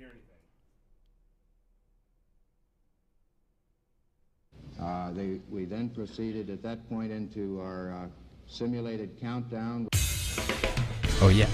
hear anything. We then proceeded at that point into our simulated countdown. Oh, yeah.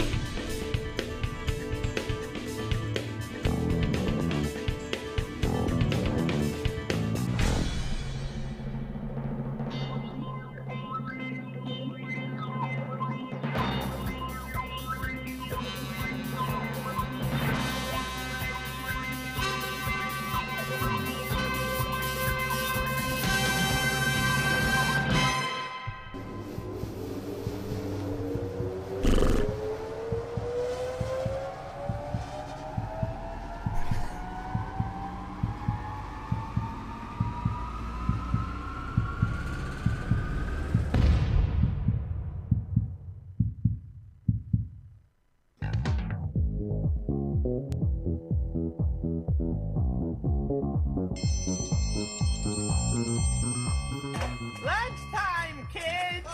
Lunchtime, kids!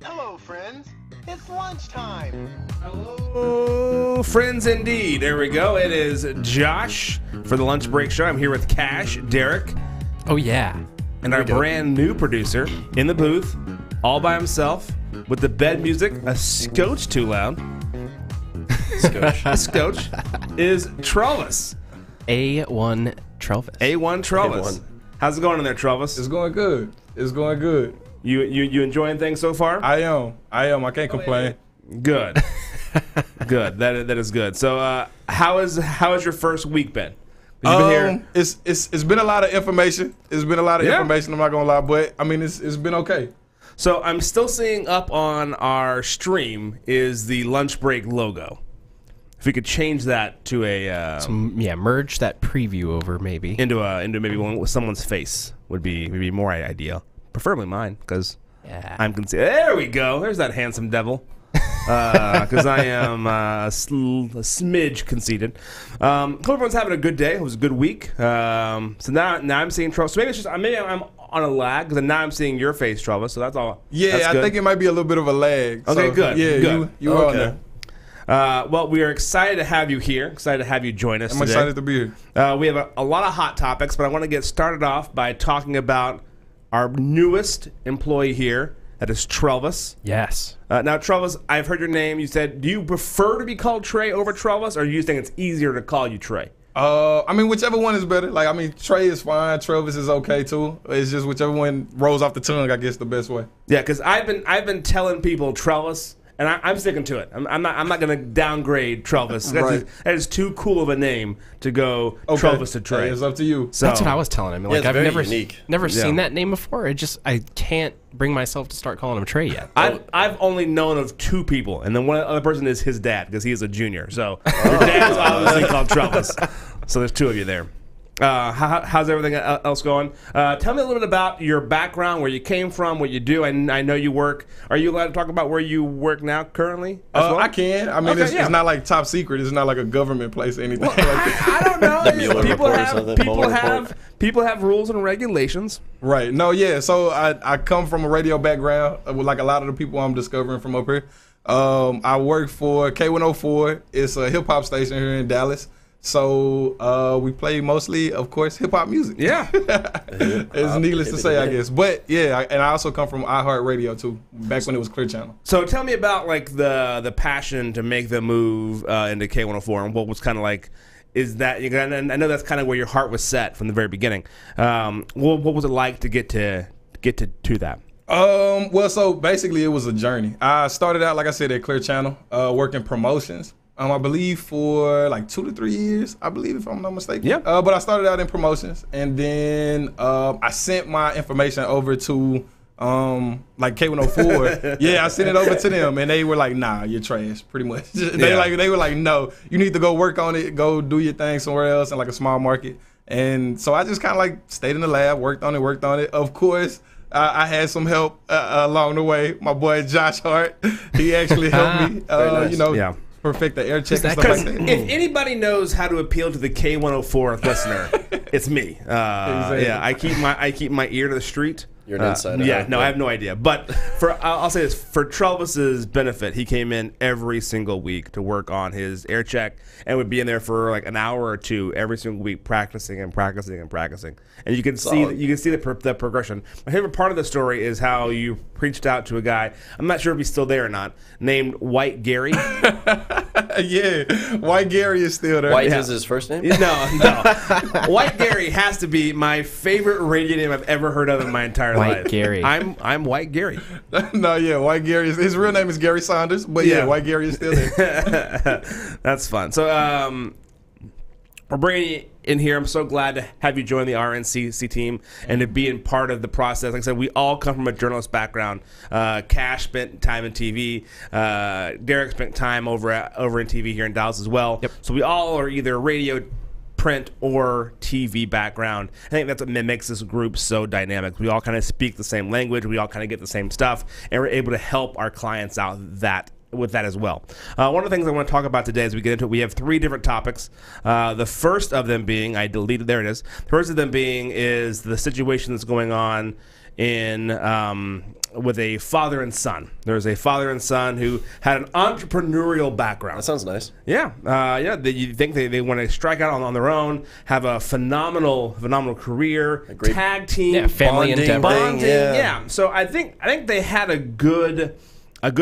Hello, friends. It's lunchtime. Hello, friends indeed. There we go. It is Josh for the Lunch Break Show. I'm here with Cash, Derek. Oh, yeah. And our brand new producer in the booth, all by himself, with the bed music a scotch too loud. Scotch is Travis. A1 Travis. A1 Travis. How's it going in there, Travis? It's going good. It's going good. You enjoying things so far? I am. I can't complain. Good. Good. That is good. So, how is your first week been? You've been here. It's been a lot of information. It's been a lot of information. I'm not gonna lie, but I mean it's been okay. So I'm still seeing up on our stream is the Lunch Break logo. If we could change that to a merge that preview over maybe into maybe one with someone's face would be more ideal. Preferably mine, because I'm there we go. There's that handsome devil. Because I am a smidge conceited. Hope everyone's having a good day. It was a good week. So now I'm seeing Travis. So maybe I'm on a lag, because now I'm seeing your face, Travis. So that's all. Yeah, that's I think it might be a little bit of a lag. Okay, so, good. Yeah, good. You were on there. Well, we are excited to have you here. Excited to have you join us I'm today. excited to be here. We have a lot of hot topics, but I want to get started off by talking about our newest employee here. That is Travis. Yes. Now, Travis, I've heard your name. You said, do you prefer to be called Trey over Travis, or do you think it's easier to call you Trey? I mean, whichever one is better. Like, I mean, Trey is fine. Travis is okay too. It's just whichever one rolls off the tongue, I guess, the best way. Yeah, because I've been telling people Travis. And I'm sticking to it. I'm not going to downgrade Travis. Right. That is too cool of a name to go Travis to Trey. Hey, it's up to you. So, that's what I was telling him. Like, it's I've very never unique. seen that name before. I can't bring myself to start calling him Trey yet. I've only known of two people, and then one other person is his dad, because he is a junior. So your dad's obviously called Travis. So there's two of you there. How's everything else going? Tell me a little bit about your background, where you came from, what you do. I know you work. Are you allowed to talk about where you work now currently? I can. I mean, Okay, it's not like top secret. It's not like a government place or anything. Well, I don't know. The Mueller report or something. People have rules and regulations. Right. No, yeah. So I come from a radio background, like a lot of the people I'm discovering from up here. I work for K104. It's a hip hop station here in Dallas. So we play mostly, of course, hip hop music. Yeah. It's needless to say, I guess. But yeah, and I also come from iHeartRadio too, back when it was Clear Channel. So tell me about like the passion to make the move into K104, and what was kind of like. Is that, and I know that's kind of where your heart was set from the very beginning. What was it like to get to that? Well, so basically it was a journey. I started out, like I said, at Clear Channel, working promotions. I believe for like 2 to 3 years, I believe, if I'm not mistaken. Yeah. But I started out in promotions, and then I sent my information over to like K104. Yeah, I sent it over to them, and they were like, "Nah, you're trash," pretty much. They were like, "No, you need to go work on it. Go do your thing somewhere else in like a small market." And so I just kind of like stayed in the lab, worked on it. Of course, I had some help along the way. My boy Josh Hart, he actually helped me. Nice. Perfect the air check and stuff like that. If anybody knows how to appeal to the K104 listener, it's me. Exactly. Yeah, I keep my ear to the street. You're an insider. Yeah, no, I have no idea. But I'll say this, for Travis's benefit, he came in every single week to work on his air check and would be in there for like an hour or two every single week practicing and practicing and practicing. And you can see the progression. My favorite part of the story is how you reached out to a guy, I'm not sure if he's still there or not, named White Gary. Yeah, White Gary is still there. White is his first name? No. White Gary has to be my favorite radio name I've ever heard of in my entire life. White Gary. I'm White Gary. No, yeah, White Gary. His real name is Gary Saunders, but yeah, White Gary is still there. That's fun. So we're bringing you in here. I'm so glad to have you join the RNCC team and to be in part of the process. Like I said, we all come from a journalist background. Cash spent time in TV. Derek spent time over in TV here in Dallas as well. Yep. So we all are either radio, print, or TV background. I think that's what makes this group so dynamic. We all kind of speak the same language. We all kind of get the same stuff, and we're able to help our clients out with that as well. One of the things I want to talk about today as we get into it, we have 3 different topics. The first of them being, there it is. The first of them being is the situation that's going on with a father and son. There's a father and son who had an entrepreneurial background. That sounds nice. Yeah, you think they want to strike out on their own, have a phenomenal career, a great tag team, family endeavor. Bonding. Yeah. So I think they had a good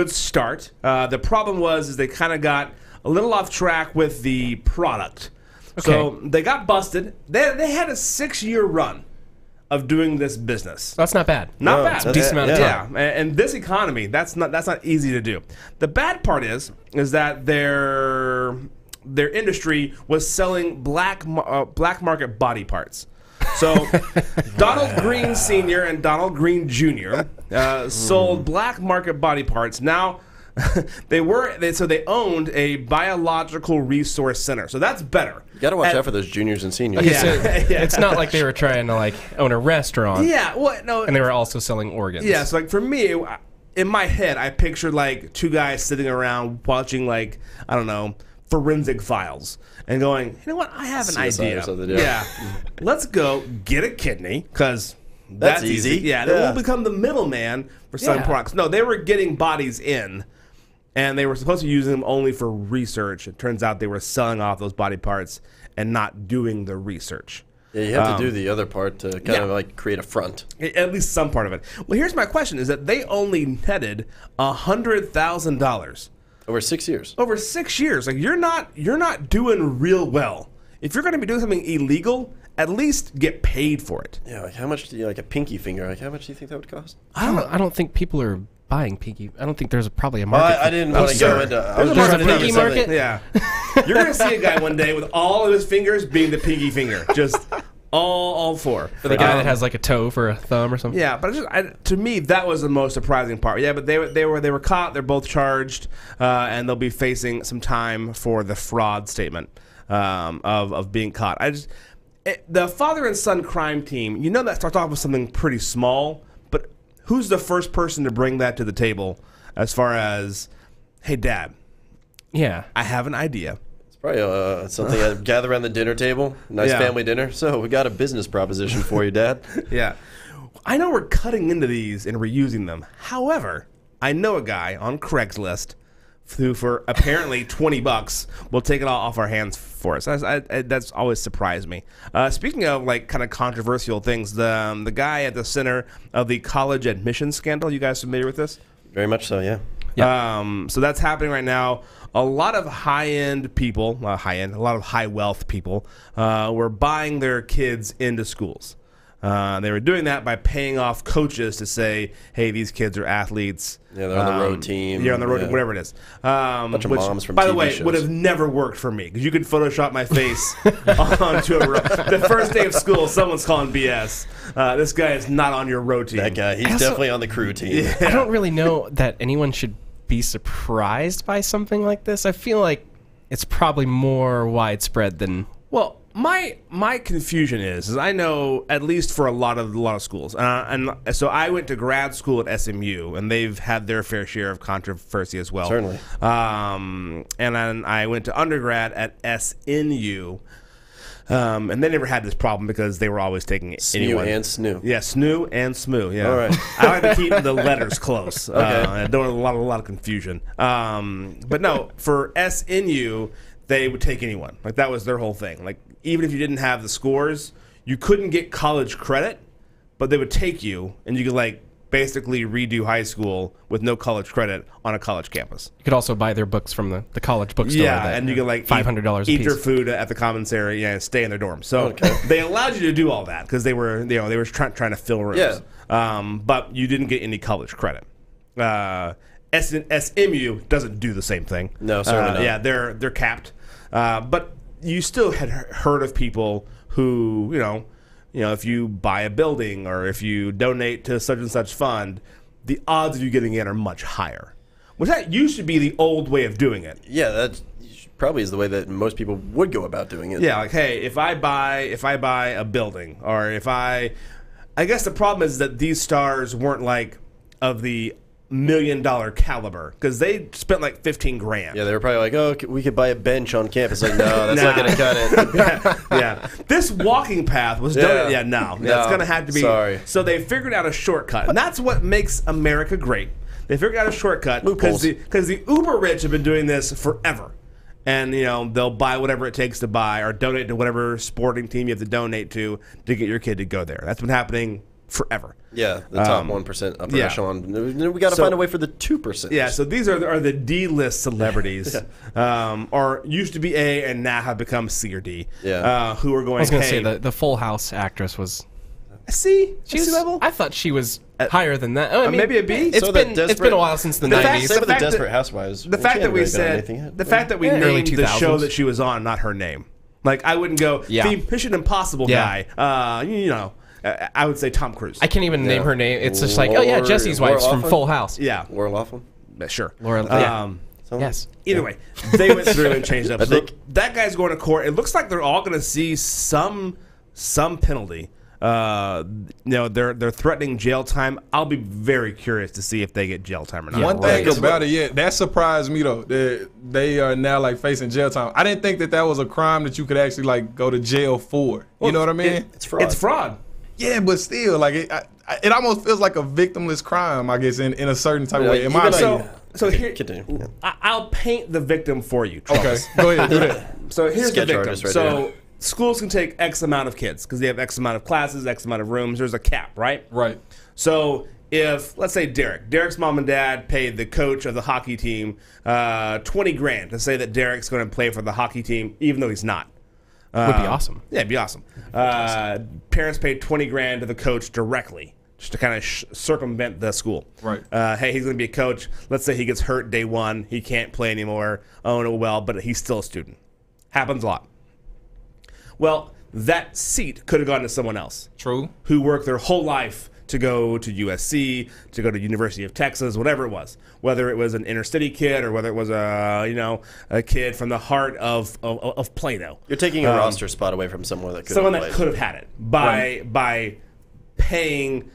start. The problem is they kind of got a little off track with the product. Okay. So they got busted. They had a 6-year run of doing this business. That's not bad. Not bad. It's a decent amount of time. Yeah, and this economy, that's not easy to do. The bad part is that their industry was selling black market body parts. So Donald Green Sr. and Donald Green Jr. Sold black market body parts. Now they owned a biological resource center. So that's better. You got to watch out for those juniors and seniors. Okay, so it's not like they were trying to own a restaurant. Yeah, well, no. And they were also selling organs. Yeah, so for me, in my head, I pictured 2 guys sitting around watching I don't know, forensic files and going, you know what, I have an idea. Or something, yeah. Let's go get a kidney because that's easy. Yeah, then we'll become the middleman for selling products. No, they were getting bodies in. And they were supposed to use them only for research. It turns out they were selling off those body parts and not doing the research. Yeah, you have to do the other part to kind of create a front. At least some part of it. Well, here's my question: is that they only netted $100,000 over 6 years. Over 6 years, you're not doing real well. If you're going to be doing something illegal, at least get paid for it. Yeah, how much do you a pinky finger? How much do you think that would cost? I don't think people are buying pinky. I don't think there's probably a market. I didn't want to go into. There's a pinky market. Yeah, you're going to see a guy one day with all of his fingers being the pinky finger, just all 4. For the guy that has a toe for a thumb or something. Yeah, but to me that was the most surprising part. Yeah, but they were caught. They're both charged, and they'll be facing some time for the fraud statement of being caught. The father and son crime team. That starts off with something pretty small. Who's the first person to bring that to the table as far as, hey, Dad, I have an idea. It's probably something I gather around the dinner table, nice family dinner. So we got a business proposition for you, Dad. Yeah. I know we're cutting into these and reusing them. However, I know a guy on Craigslist who for apparently $20 will take it all off our hands for us. That's always surprised me. Speaking of kind of controversial things, the guy at the center of the college admissions scandal, you guys familiar with this? Very much so, yeah. So that's happening right now. A lot of high-end people, a lot of high-wealth people were buying their kids into schools. They were doing that by paying off coaches to say, hey, these kids are athletes. Yeah, they're on the road team. Yeah, on the road, whatever it is. Bunch of moms from by the TV way, shows. would have never worked for me because you could Photoshop my face onto a road. The first day of school, someone's calling BS. This guy is not on your road team. That guy, he's definitely on the crew team. I don't really know that anyone should be surprised by something like this. I feel like it's probably more widespread than... Well, my confusion is I know at least for a lot of schools, and so I went to grad school at SMU, and they've had their fair share of controversy as well. Certainly. And then I went to undergrad at SNU. And they never had this problem because they were always taking anyone. and SNU. Yeah, SNU and SMU. Yeah. All right. I like to keep the letters close. I don't want a lot of confusion. But no, for SNU, they would take anyone. Like that was their whole thing. Like even if you didn't have the scores, you couldn't get college credit, but they would take you, and you could like basically redo high school with no college credit on a college campus. You could also buy their books from the college bookstore. Yeah, and you could like $500 a eat piece. your food at the commissary, and stay in their dorm. So they allowed you to do all that because they were trying to fill rooms. Yeah. But you didn't get any college credit. SMU doesn't do the same thing. No, certainly not. Yeah, they're capped. But you still had heard of people who if you buy a building or if you donate to such and such fund, the odds of you getting in are much higher. Which that used to be the old way of doing it. Yeah, that probably is the way that most people would go about doing it. Yeah, like hey, if I buy a building, or if I guess the problem is that these stars weren't like of the $1 million caliber because they spent like $15,000. Yeah, they were probably like, oh, we could buy a bench on campus. Like, no, that's not going to cut it. Yeah. This walking path was done. Yeah, no. It's going to have to be. Sorry. So they figured out a shortcut. And that's what makes America great. They figured out a shortcut because the uber rich have been doing this forever. And, they'll buy whatever it takes to buy or donate to whatever sporting team you have to donate to get your kid to go there. That's been happening forever. Yeah, the top 1% upper echelon. We got to find a way for the 2%. Yeah, so these are the D-list celebrities, or used to be A and now have become C or D. Yeah. Who are going? I was going to say the Full House actress was C. She was, level. I thought she was higher than that. I mean, maybe a B. It's been a while since the 90s. Some of the Desperate Housewives. The fact that we said the fact that we named the show that she was on, not her name. Like I wouldn't go the Mission Impossible guy. I would say Tom Cruise. I can't even name her name. It's just like, oh yeah, Jesse's wife's from Full House. Yeah, Laura Laughlin. Sure. Laura. Yes. Either way, they went through and changed up. So that guy's going to court. It looks like they're all going to see some penalty. They're threatening jail time. I'll be very curious to see if they get jail time or not. One thing about it, that surprised me though. That they are now like facing jail time. I didn't think that was a crime that you could actually like go to jail for. You know what I mean? It's fraud. It's fraud. Yeah, but still, like it almost feels like a victimless crime, I guess, in a certain type of way. In my opinion. So here, continue. I'll paint the victim for you, Travis. Okay, go ahead, do that. So here's Sketch the victim. artist right So there. schools can take X amount of kids because they have X amount of classes, X amount of rooms. There's a cap, right? Right. So if, let's say Derek's mom and dad paid the coach of the hockey team $20,000 to say that Derek's going to play for the hockey team, even though he's not. Would be awesome. Yeah, it'd be awesome. Parents paid $20,000 to the coach directly, just to kind of circumvent the school. Right. Hey, he's going to be a coach. Let's say he gets hurt day one. He can't play anymore. Oh, no, well, but he's still a student. Happens a lot. Well, that seat could have gone to someone else. True. Who worked their whole life to go to USC, to go to University of Texas, whatever it was. Whether it was an inner city kid or whether it was a kid from the heart of Plano. You're taking a roster spot away from someone that could have had it by paying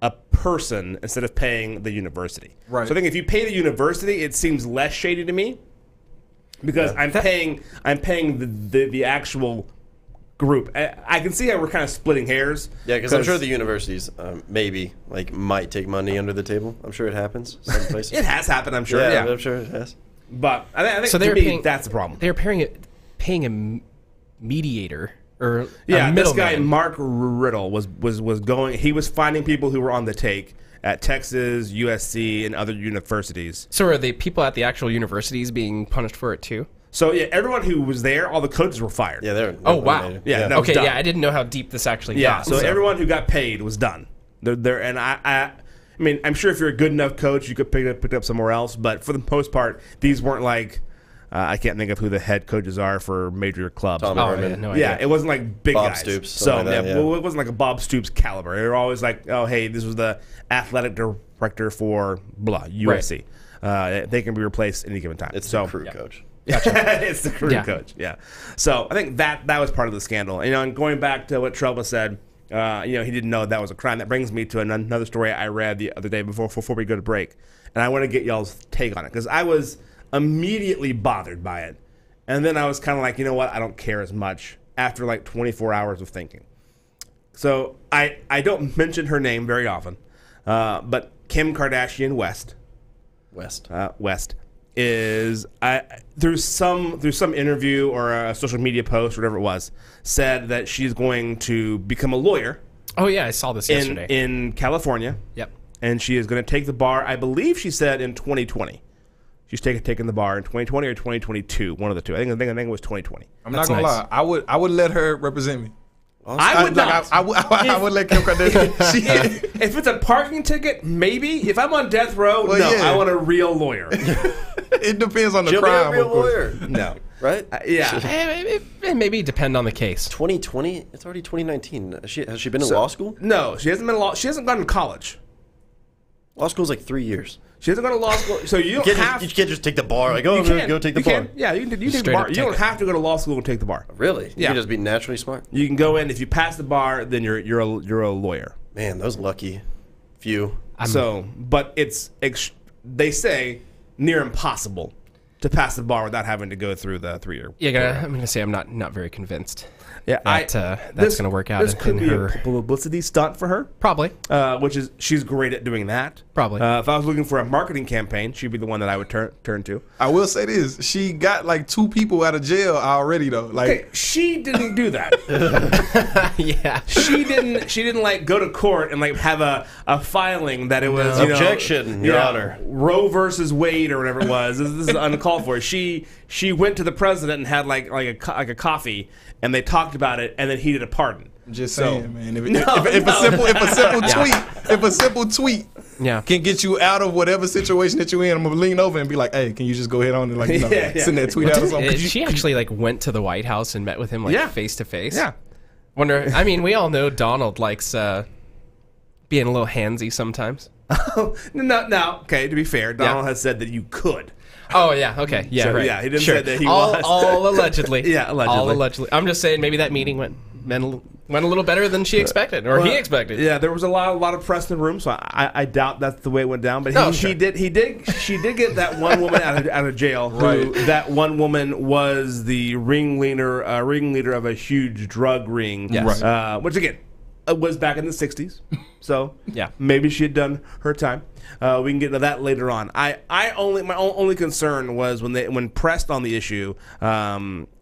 a person instead of paying the university. Right. So I think if you pay the university, it seems less shady to me because I'm paying the actual group. I can see how we're kind of splitting hairs. Yeah, because I'm sure the universities might take money under the table. I'm sure it happens some places. It has happened, I'm sure. Yeah, I'm sure it has. But I think So to they're me, paying- that's the problem. They're paying a mediator or a This middleman. guy Mark Riddle was going. He was finding people who were on the take at Texas, USC, and other universities. So are the people at the actual universities being punished for it too? So yeah, everyone who was there, all the coaches were fired. Yeah, they're. Oh wow. Yeah, that was Okay. done. Yeah, I didn't know how deep this actually Yeah, got. so everyone who got paid was done. They're and I mean, I'm sure if you're a good enough coach, you could pick it up somewhere else. But for the most part, these weren't like I can't think of who the head coaches are for major clubs. Tom Oh, Herman. yeah, no idea. Yeah, it wasn't like big Bob guys. Stoops, So something like that, well, it wasn't like a Bob Stoops caliber. They were always like, oh, hey, this was the athletic director for blah USC. They can be replaced any given time. It's so the crew coach. it's the crew Yeah. coach. Yeah. So I think that was part of the scandal. And going back to what Trouba said, he didn't know that was a crime. That brings me to another story I read the other day before we go to break, and I want to get y'all's take on it because I was immediately bothered by it, and then I was kind of like, you know what? I don't care as much after like 24 hours of thinking. So I don't mention her name very often, but Kim Kardashian West is through some interview or a social media post, whatever it was, said that she's going to become a lawyer. Oh yeah, I saw this yesterday in California. Yep. And she is going to take the bar. I believe she said in 2020. She's taking the bar in 2020 or 2022, one of the two. I think it was 2020. I'm not gonna lie. I would let her represent me. I would not. I would let Kim Kardashian. If it's a parking ticket, maybe. If I'm on death row, no. Yeah. I want a real lawyer. It depends on the She'll crime. be a real of course. lawyer. No. Right? Yeah. It maybe depend on the case. 2020? It's already 2019. Has she been in law school? No, she hasn't been in law. She hasn't gone to college. Law school's like 3 years. She hasn't gone to law school, so you don't have. You can't just take the bar. Like, oh, You I'm going to can. go take the You bar. can. Yeah, you can take the Straight bar. up You take don't it. have to go to law school and take the bar. Really? You Yeah. can just be naturally smart? You can go in. If you pass the bar, then you're a lawyer. Man, those lucky few. But it's they say near impossible to pass the bar without having to go through the 3-year. Yeah, I'm gonna say I'm not very convinced. Yeah, that's gonna work out This in could be her. a publicity stunt for her. Probably. Which is she's great at doing that. Probably. If I was looking for a marketing campaign, she'd be the one that I would turn to. I will say this: she got like 2 people out of jail already, though. Like, Okay, she didn't do that. Yeah. She didn't like go to court and like have a filing that it was Objection, Your Honor. Roe versus Wade or whatever it was. This is uncalled for. She went to the president and had like a coffee, and they talked about it, and then he did a pardon. just So- saying, man. If a simple tweet Yeah. can get you out of whatever situation that you're in, I'm gonna lean over and be like, "Hey, can you just go ahead on and like Yeah. send that tweet out or something?" She actually like went to the White House and met with him like Yeah. face to face. Yeah. Wonder. I mean, we all know Donald likes being a little handsy sometimes. No. Okay, to be fair, Donald has said that you could. Oh yeah. Okay. Yeah. So, right. yeah, he didn't sure. say that he all, was. all allegedly. Yeah, allegedly. All allegedly. I'm just saying maybe that meeting went a little better than she expected or he expected. Yeah, there was a lot of press in the room, so I doubt that's the way it went down. But she did get that one woman out of jail. Who, that one woman was the ringleader of a huge drug ring. Yes. Which again was back in the '60s. So Yeah. maybe she had done her time. We can get into that later on. My only concern was when pressed on the issue,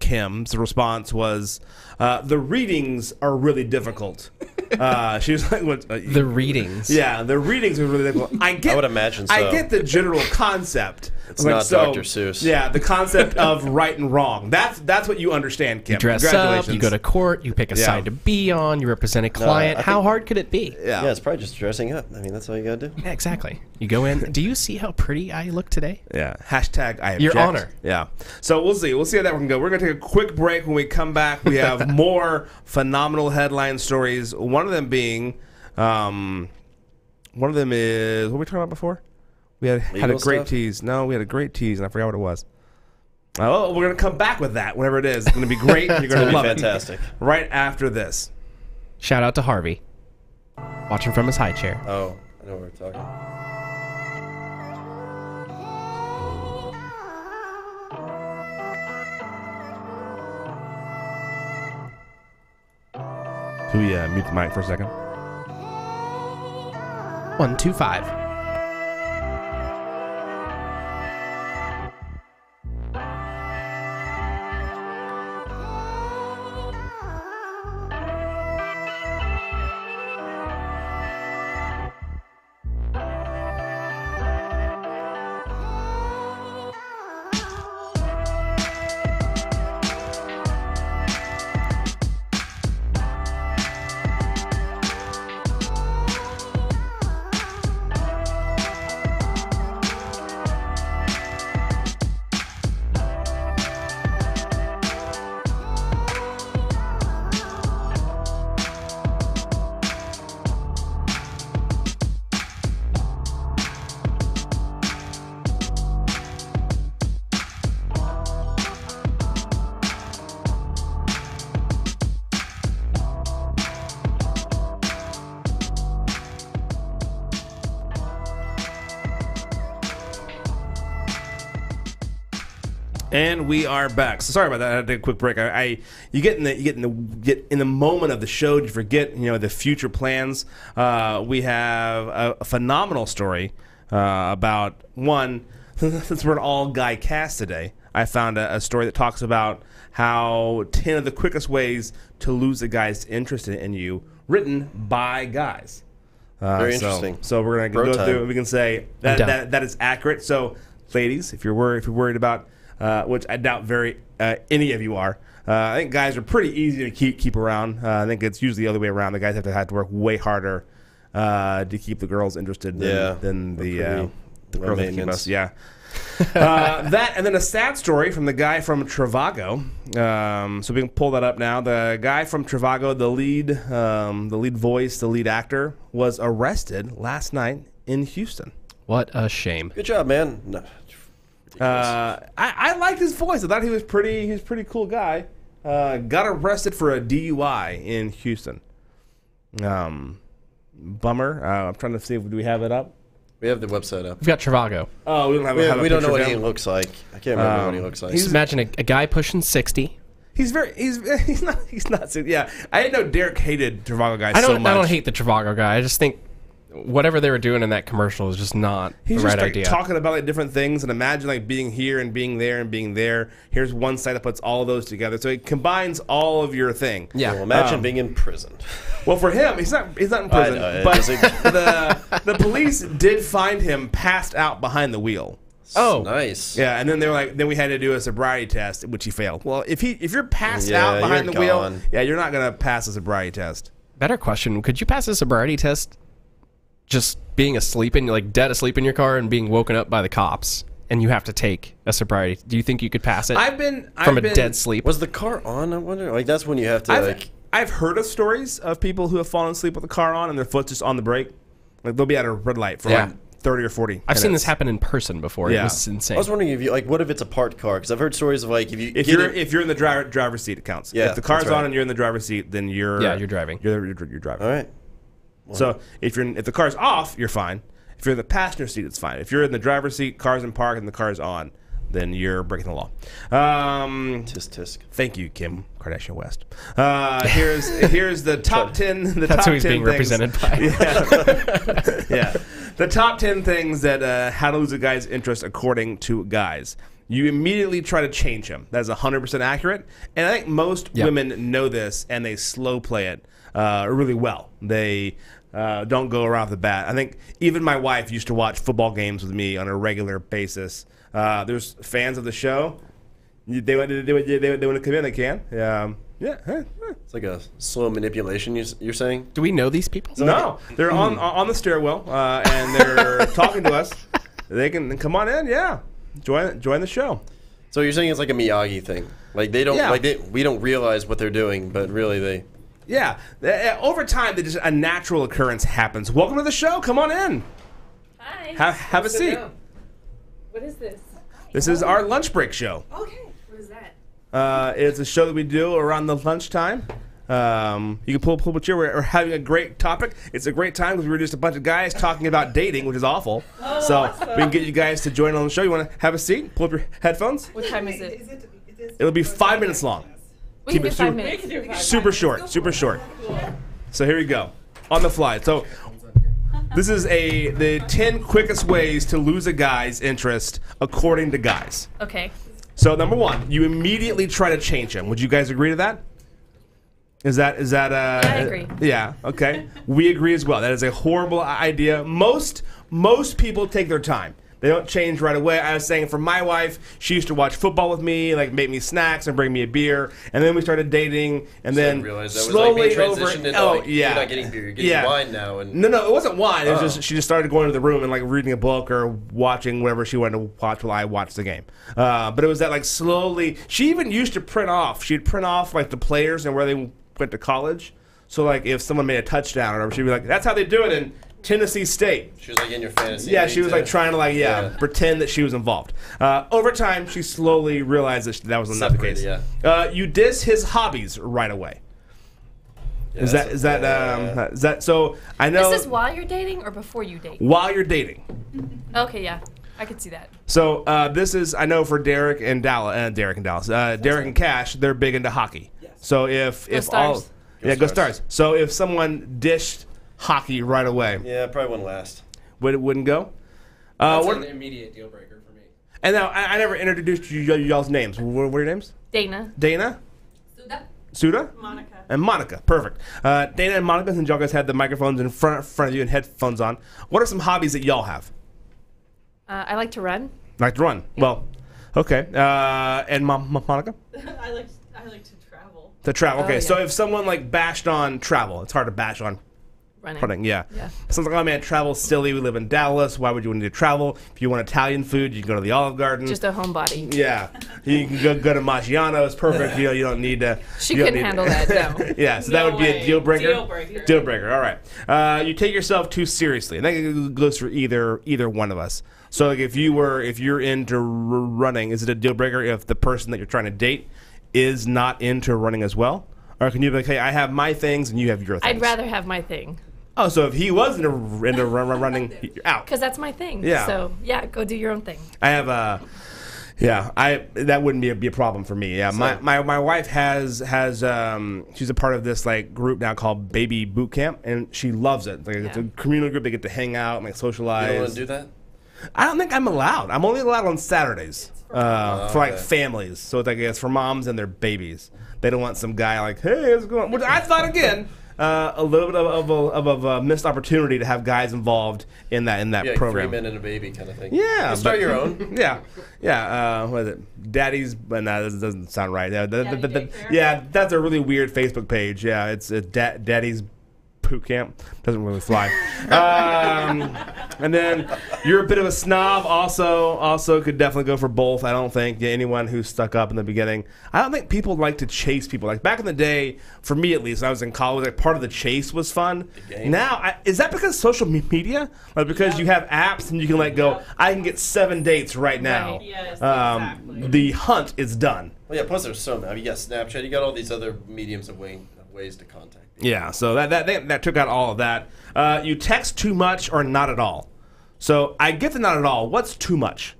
Kim's response was the readings are really difficult. She was like, what, The readings. yeah, the readings are really difficult. I would imagine so. I get the general concept. It's not Dr. Seuss. Yeah, the concept of right and wrong. That's what you understand, Kim. Dress up, Congratulations. you go to court, you pick a Yeah. side to be on, you represent a client. I How think- hard could it be? Yeah, it's probably just dressing up. I mean, that's all you got to do. Yeah, exactly. You go in. Do you see how pretty I look today? Yeah. Hashtag I object. Your Honor. Yeah. So we'll see. We'll see how that one can go. We're going to take a quick break. When we come back, we have more phenomenal headline stories. One of them being, one of them is, what were we talking about before? We had a Legal great stuff? tease. No, we had a great tease, and I forgot what it was. Oh, we're going to come back with that, whatever it is. It's going to be great. You're going to love Fantastic. it. Right after this. Shout out to Harvey. Watching from his high chair. Oh, I know what we're talking. Should we mute the mic for a second? 125. And we are back. So sorry about that. I had to take a quick break. You get in the moment of the show, you forget the future plans. We have a phenomenal story about one. Since we're an all guy cast today, I found a story that talks about how 10 of the quickest ways to lose a guy's interest in you, written by guys. Very interesting. So we're gonna go through. We can say that is accurate. So, ladies, if you're worried about, which I doubt any of you are, I think guys are pretty easy to keep around. I think it's usually the other way around. The guys have to work way harder to keep the girls interested than the girls that keep us. Yeah. That and then a sad story from the guy from Trivago. So we can pull that up now. The guy from Trivago, the lead voice, the lead actor, was arrested last night in Houston. What a shame. Good job, man. No, I liked his voice. I thought he was pretty cool guy. Got arrested for a DUI in Houston. Bummer. I'm trying to see if do we have it up. We have the website up. We've got Trivago. Oh, we don't have. We don't know what he looks like. I can't remember what he looks like. Just imagine a guy pushing 60. He's not. Yeah, I didn't know Derek hated Trivago guys so much. I don't hate the Trivago guy. I just think whatever they were doing in that commercial is just not the right idea. Talking about like different things, and imagine like being here and being there and being there. Here's one site that puts all of those together, so it combines all of your thing. Yeah. Well, imagine being in prison. Well, for him, he's not in prison, but the police did find him passed out behind the wheel. Oh, nice. Yeah, and then they were like, then we had to do a sobriety test, which he failed. Well, if you're passed out behind the wheel, you're not gonna pass a sobriety test. Better question: could you pass a sobriety test just being asleep dead asleep in your car and being woken up by the cops, and you have to take a sobriety? Do you think you could pass it? From a dead sleep. Was the car on? I wonder. Like that's when you have to. I've heard of stories of people who have fallen asleep with the car on and their foot's just on the brake. Like they'll be at a red light for like 30 or 40 minutes. I've seen this happen in person before. Yeah. It was insane. I was wondering if you what if it's a parked car? Because I've heard stories of like if you're in the driver's seat, it counts. Yeah, if the car's on and you're in the driver's seat, then you're driving. You're driving. All right. Well, so if the car's off, you're fine. If you're in the passenger seat, it's fine. If you're in the driver's seat, car's in park, and the car's on, then you're breaking the law. Tisk tisk. Thank you, Kim Kardashian West. Here's the top 10. That's who he's being represented by. Yeah. The top 10 things that how to lose a guy's interest according to guys. You immediately try to change him. That is 100% accurate. And I think most women know this, and they slow play it really well. They don't go around the bat. I think even my wife used to watch football games with me on a regular basis. There's fans of the show. They want to come in. They can. It's like a slow manipulation. You're saying? Do we know these people? No, they're on the stairwell and they're talking to us. They can come on in. Yeah, join the show. So you're saying it's like a Miyagi thing? Like they don't we don't realize what they're doing, but really they. Yeah, over time, a natural occurrence happens. Welcome to the show. Come on in. Hi. Have a seat. What is this? This is our lunch break show. Okay. What is that? It's a show that we do around the lunchtime. You can pull a chair. We're having a great topic. It's a great time because we're just a bunch of guys talking about dating, which is awful. So awesome. We can get you guys to join on the show. You want to have a seat? Pull up your headphones. What time is it? It'll be 5 minutes long. We can do 5 minutes. Super short. Cool. So here we go. On the fly. So this is the 10 quickest ways to lose a guy's interest according to guys. Okay. So number 1, you immediately try to change him. Would you guys agree to that? Is that yeah, I agree. Yeah, okay. We agree as well. That is a horrible idea. Most people take their time. They don't change right away. I was saying for my wife, she used to watch football with me, like make me snacks and bring me a beer, and then we started dating, and then slowly over. Oh, yeah. You're not getting beer, you're getting wine now. And no, it wasn't wine. It was just she just started going to the room and like reading a book or watching whatever she wanted to watch while I watched the game. But it was that like slowly. She even used to print off. She'd print off like the players and where they went to college. So like if someone made a touchdown or whatever, she'd be like, "That's how they do it in Tennessee State." She was like in your fantasy. Yeah, she was like trying to pretend that she was involved. Over time, she slowly realized that was not the case. Yeah. You diss his hobbies right away. Yeah, is that so? I know. This is while you're dating or before you date? While you're dating. Okay, yeah. I could see that. So this is, I know for Derek and Dallas, Derek and Cash, they're big into hockey. Yes. So if Stars. Go Stars. So if someone dished hockey right away, yeah, probably wouldn't last. Wouldn't go. That's an immediate deal breaker for me. And now I never introduced y'all's names. What are your names? Dana. Suda? Monica. And Monica. Perfect. Dana and Monica, since y'all guys had the microphones in front of you and headphones on, what are some hobbies that y'all have? I like to run. Like to run. Yeah. Well, okay. And Monica? I like to travel. To travel. Okay. Oh, yeah. So if someone like bashed on travel, it's hard to bash on running. Yeah. Someone's like, oh man, travel's silly. We live in Dallas. Why would you want to travel? If you want Italian food, you can go to the Olive Garden. Just a homebody. Yeah. You can go to Maggiano's. It's perfect. You don't need to. She couldn't handle that. No. Yeah. So that would be a deal breaker. Deal breaker. All right. You take yourself too seriously, and that goes for either one of us. So like if you're into running, is it a deal breaker if the person that you're trying to date is not into running as well? Or can you be like, hey, I have my things and you have your things? I'd rather have my thing. Oh, so if he was into running, you're out. Because that's my thing. Yeah. So, yeah, go do your own thing. I have that wouldn't be a problem for me. Yeah, my wife has she's a part of this like group now called Baby Boot Camp, and she loves it. Like it's a communal group. They get to hang out and like socialize. You don't want to do that? I don't think I'm allowed. I'm only allowed on Saturdays for like families. So it's like it's for moms and their babies. They don't want some guy like, hey, what's going on? Which I thought again. A little bit of a missed opportunity to have guys involved in that program. 3 men and a baby kind of thing. Yeah, you start your own. Yeah. What is it? Daddy's, but no, this doesn't sound right. Yeah, that's a really weird Facebook page. Yeah, it's Daddy's Boot Camp. Doesn't really fly. And then you're a bit of a snob. Also could definitely go for both. I don't think anyone who's stuck up in the beginning. I don't think people like to chase people. Like back in the day, for me at least, when I was in college, like part of the chase was fun. Now, is that because social media? Like because you have apps and you can like go, I can get 7 dates right now. Right. Yes, exactly. The hunt is done. Well, yeah. Plus, there's so many. You got Snapchat. You got all these other mediums of ways to contact people. Yeah, so that took out all of that. You text too much or not at all. So I get the not at all. What's too much?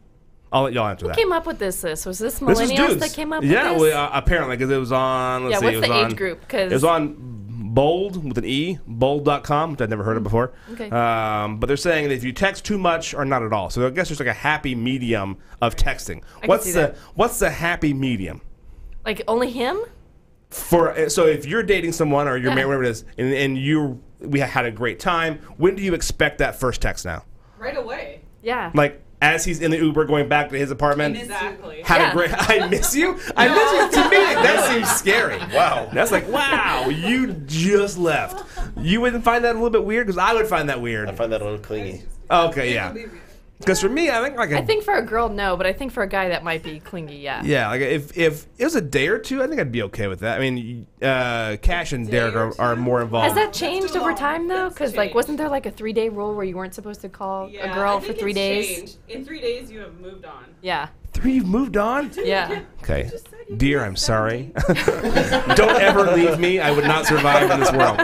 I'll let y'all answer that. Who came up with this list? Was this millennials that came up with this? Yeah, well, apparently, because it was on, let's see. What's the age group? It was on Bold, with an E, bold.com, which I'd never heard of before. Okay. But they're saying that if you text too much or not at all. So I guess there's like a happy medium of texting. What's the happy medium? Like only him? So if you're dating someone or you're married, whatever it is, and we had a great time, when do you expect that first text now? Right away. Yeah. Like as he's in the Uber going back to his apartment. Exactly. I miss you. I miss you. To me, that seems scary. Wow. That's like, wow, you just left. You wouldn't find that a little bit weird? Because I would find that weird. I find that a little clingy. Okay, yeah. Because for me, I think for a girl, no, but I think for a guy that might be clingy, yeah. Yeah, like if it was a day or two, I think I'd be okay with that. I mean, Cash and Derek are more involved. Has that changed over time though? Because like, wasn't there like a 3-day rule where you weren't supposed to call a girl for 3 days? Changed. In 3 days, you have moved on. Yeah. You've moved on? Yeah. Okay. Dear, I'm sorry. Don't ever leave me. I would not survive in this world.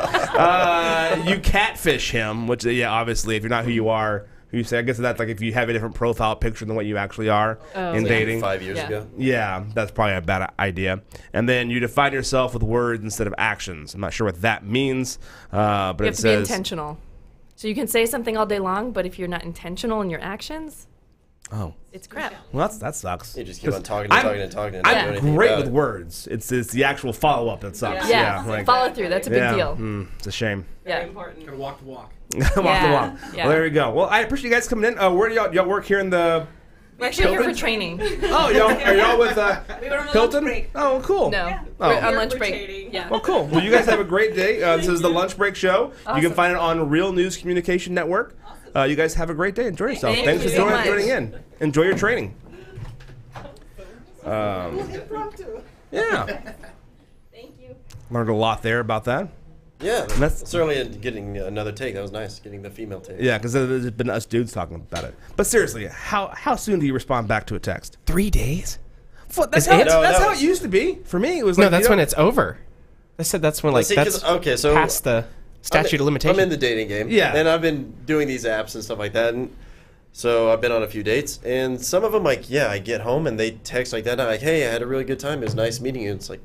You catfish him, which obviously, if you're not who you are. You say, I guess that's like if you have a different profile picture than what you actually are in dating. 5 years ago. Yeah, that's probably a bad idea. And then you define yourself with words instead of actions. I'm not sure what that means, but you have to be intentional. So you can say something all day long, but if you're not intentional in your actions, it's crap. Well, that sucks. You just keep on talking and talking. I'm great with words. It's the actual follow up that sucks. Yeah, like, follow through. That's a big deal. It's a shame. Very important. Gotta walk the walk. Walk the walk. Yeah. Well, there we go. Well, I appreciate you guys coming in. Where do y'all work here in the? We're actually here for training. Oh, are y'all with Hilton? Oh, cool. No, we're on lunch break. Yeah. Well, cool. Well, you guys have a great day. This is the Lunch Break Show. Awesome. You can find it on Real News Communication Network. You guys have a great day. Enjoy yourself. Thanks for joining in. Enjoy your training. Yeah. Thank you. Learned a lot there about that. Yeah, that's certainly getting another take. That was nice, getting the female take. Yeah, because there's been us dudes talking about it. But seriously, how soon do you respond back to a text? 3 days? That's how it used to be. For me, it was like... No, that's when it's over. I said that's when, so past the statute of limitations. I'm in the dating game. Yeah. And I've been doing these apps and stuff like that. And So I've been on a few dates, and some of them, like, yeah, I get home and they text like that. And I'm like, hey, I had a really good time. It was nice meeting you. It's like,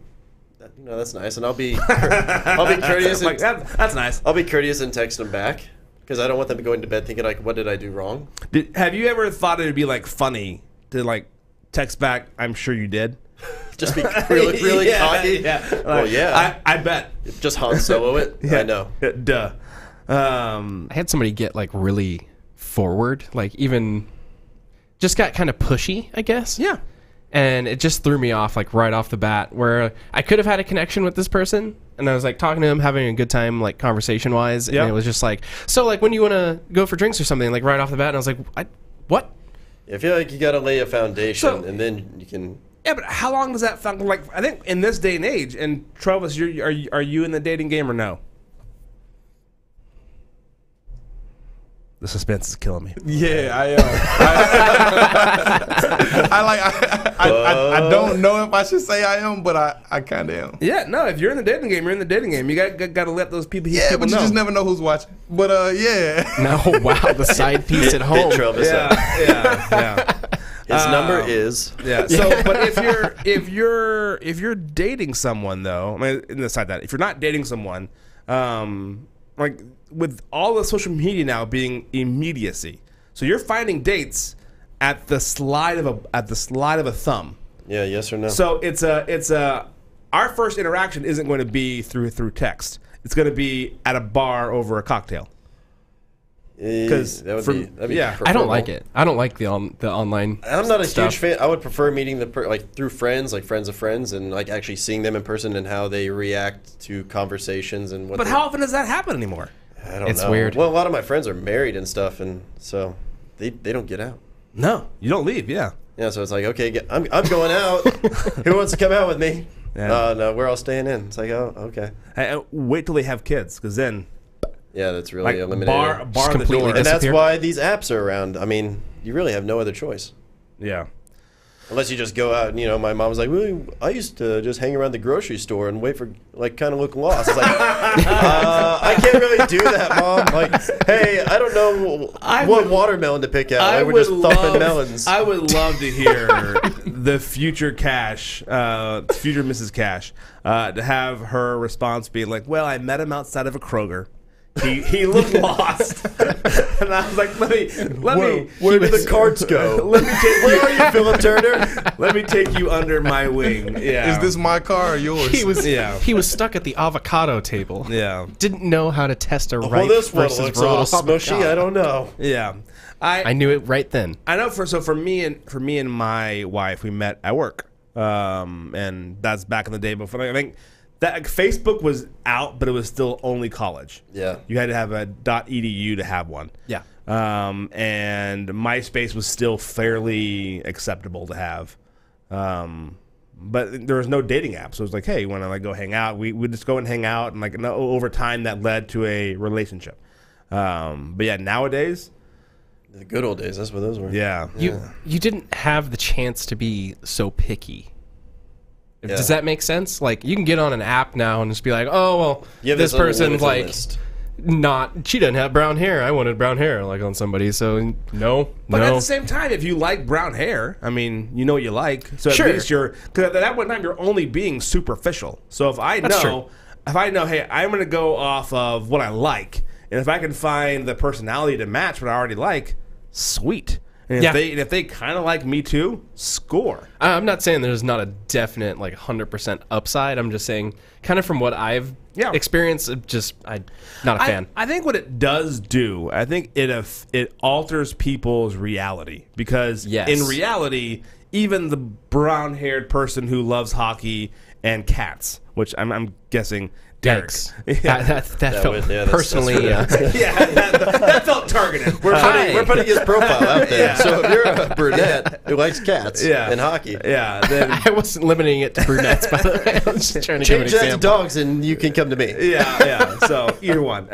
you know, that's nice. And I'll be courteous. Like, that's nice. I'll be courteous and text them back because I don't want them going to bed thinking, like, what did I do wrong? Have you ever thought it would be, like, funny to, like, text back, I'm sure you did? Just be really cocky? Yeah. Well, yeah. I bet. Just Han Solo it? Yeah. I know. Duh. I had somebody get like really forward, like even just got kind of pushy, I guess. Yeah. And it just threw me off like right off the bat where I could have had a connection with this person and I was like talking to him, having a good time like conversation wise. And it was just like, so like when you want to go for drinks or something, like right off the bat. And I was like, what? I feel like you got to lay a foundation and then you can... Yeah, but how long does that sound like? I think in this day and age, and Travis, are you in the dating game or no? The suspense is killing me. Yeah, I am. I don't know if I should say I am, but I kind of am. Yeah, no. If you're in the dating game, you're in the dating game. You got to let those people. Yeah, people but you know. just never know who's watching. But yeah. No, wow, the side piece at home. Yeah. His number is So, but if you're dating someone though, I mean, in the side that if you're not dating someone, like with all the social media now being immediacy, so you're finding dates at the slide of a thumb. Yeah, yes or no. So it's our first interaction isn't going to be through text. It's going to be at a bar over a cocktail. Because that'd be I don't like it. I don't like the online. I'm not a stuff. huge fan. I would prefer meeting like through friends, like friends of friends, and like actually seeing them in person and how they react to conversations and what. But how often does that happen anymore? I don't know. It's weird. Well, a lot of my friends are married and stuff, and so they don't get out. No, you don't leave. Yeah. Yeah, so it's like, okay, I'm going out. Who wants to come out with me? Yeah. No, we're all staying in. It's like, oh, okay. Wait till they have kids, because then. Yeah, that's really Like eliminated. bar the door. And that's why these apps are around. I mean, you really have no other choice. Yeah. Unless you just go out and, my mom was like, well, I used to just hang around the grocery store and wait for, like, kind of look lost. It's like, I can't really do that, Mom. Like, hey, I don't know what watermelon to pick out. I would just thumping melons. I would love to hear the future future Mrs. Cash, to have her response be like, well, I met him outside of a Kroger. He looked lost, and I was like, "Let me. Where did the carts go? Let me take you. Where are you, Philip Turner? Let me take you under my wing." Yeah. Is this my car or yours? He was stuck at the avocado table. Yeah. Didn't know how to test a ripe Well, this one versus looks a little raw smushy. avocado. I don't know. Yeah. I knew it right then. I know. For me and my wife, we met at work, and that's back in the day before. I think. That Facebook was out, but it was still only college. Yeah. You had to have a .edu to have one. Yeah. And MySpace was still fairly acceptable to have. But there was no dating app. So it was like, hey, you want to like go hang out? We would just go and hang out. And like over time, that led to a relationship. But yeah, nowadays. The good old days, that's what those were. Yeah. You didn't have the chance to be so picky. Yeah. Does that make sense? Like, you can get on an app now and just be like, oh, well, this this person's unlimited like, list. she doesn't have brown hair. I wanted brown hair, like, on somebody. So, But at the same time, if you like brown hair, I mean, you know what you like. So at least because at that one time, you're only being superficial. So if I know, hey, I'm going to go off of what I like. And if I can find the personality to match what I already like, sweet. And if they kind of like me too, score. I'm not saying there's not a definite like 100% upside. I'm just saying, kind of from what I've experienced, I'm not a fan. I think what it does do, I think it alters people's reality because in reality, even the brown-haired person who loves hockey and cats, which I'm guessing. Derek. That felt personally. That felt targeted. We're putting his profile out there. Yeah. So if you're a brunette who likes cats and hockey, then I wasn't limiting it to brunettes. By the way, I was just trying to change give an that example. to dogs, and you can come to me. Yeah. So either one.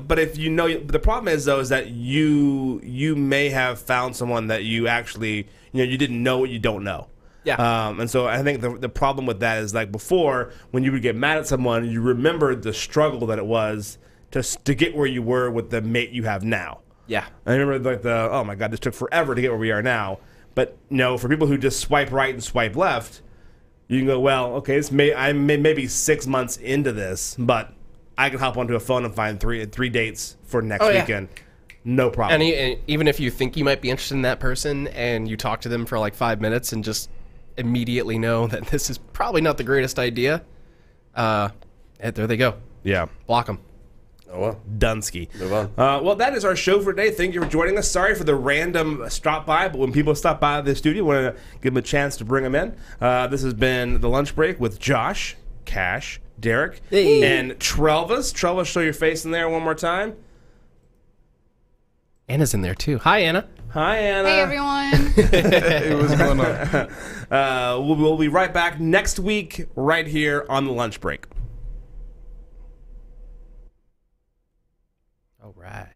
But if you know, the problem is though, is that you may have found someone that you actually you didn't know what you don't know. Yeah. And so I think the problem with that is like before, when you would get mad at someone, you remembered the struggle that it was to get where you were with the mate you have now. Yeah. I remember like oh my God, this took forever to get where we are now. But no, for people who just swipe right and swipe left, you can go, well, okay, I'm maybe 6 months into this, but I can hop onto a phone and find three dates for next weekend. No problem. And even if you think you might be interested in that person and you talk to them for like 5 minutes and just immediately know that this is probably not the greatest idea, there they go. Yeah. Block them. Oh, well. Dunsky. Move on. Well, that is our show for today. Thank you for joining us. Sorry for the random stop by, but when people stop by the studio, we want to give them a chance to bring them in. This has been The Lunch Break with Josh, Cash, Derek, and Trelvis. Trelvis, show your face in there one more time. Anna's in there too. Hi, Anna. Hi, Anna. Hey, everyone. Hey, what's going on? We'll be right back next week right here on The Lunch Break. All right.